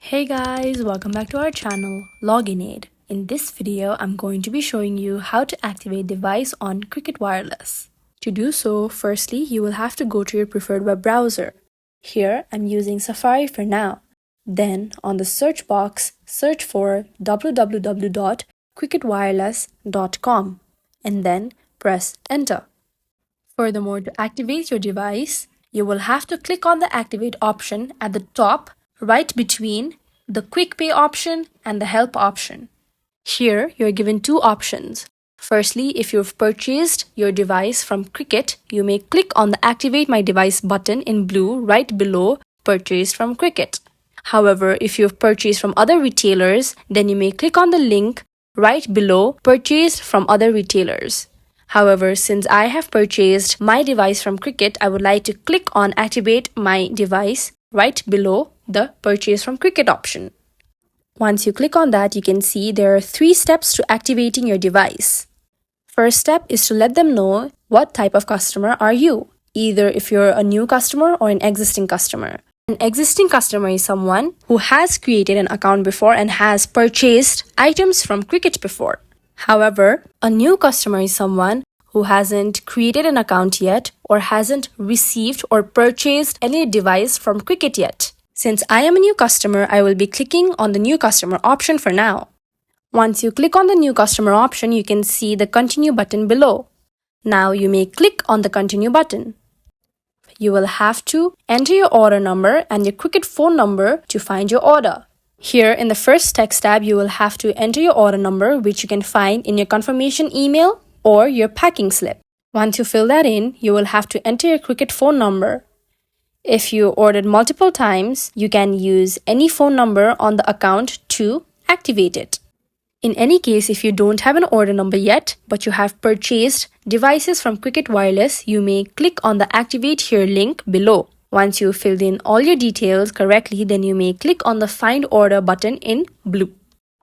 Hey guys, welcome back to our channel, Login Aid. In this video, I'm going to be showing you how to activate device on Cricket Wireless. To do so, firstly, you will have to go to your preferred web browser. Here, I'm using Safari for now. Then, on the search box, search for www.cricketwireless.com and then press enter. Furthermore, to activate your device, you will have to click on the activate option at the top right between the quick pay option and the help option. Here, you're given two options. Firstly, if you've purchased your device from Cricket, you may click on the activate my device button in blue right below purchased from Cricket. However, if you've purchased from other retailers, then you may click on the link right below purchased from other retailers. However, since I have purchased my device from Cricket, I would like to click on activate my device right below the purchase from Cricket option. Once you click on that, you can see there are 3 steps to activating your device. First step is to let them know what type of customer are you, either if you're a new customer or an existing customer. An existing customer is someone who has created an account before and has purchased items from Cricket before. However, a new customer is someone who hasn't created an account yet or hasn't received or purchased any device from Cricket yet. Since I am a new customer, I will be clicking on the new customer option for now. Once you click on the new customer option, you can see the continue button below. Now you may click on the continue button. You will have to enter your order number and your Cricket phone number to find your order. Here in the first text tab, you will have to enter your order number, which you can find in your confirmation email or your packing slip. Once you fill that in, you will have to enter your Cricket phone number. If you ordered multiple times, you can use any phone number on the account to activate it. In any case, if you don't have an order number yet, but you have purchased devices from Cricket Wireless, you may click on the activate here link below. Once you've filled in all your details correctly, then you may click on the find order button in blue.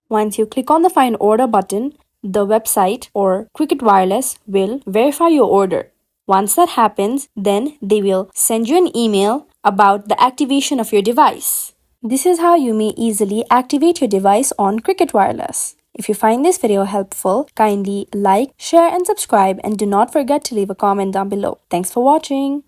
Once you click on the find order button, the website or Cricket Wireless will verify your order. Once that happens, then they will send you an email about the activation of your device. This is how you may easily activate your device on Cricket Wireless. If you find this video helpful, kindly like, share and subscribe, and do not forget to leave a comment down below. Thanks for watching.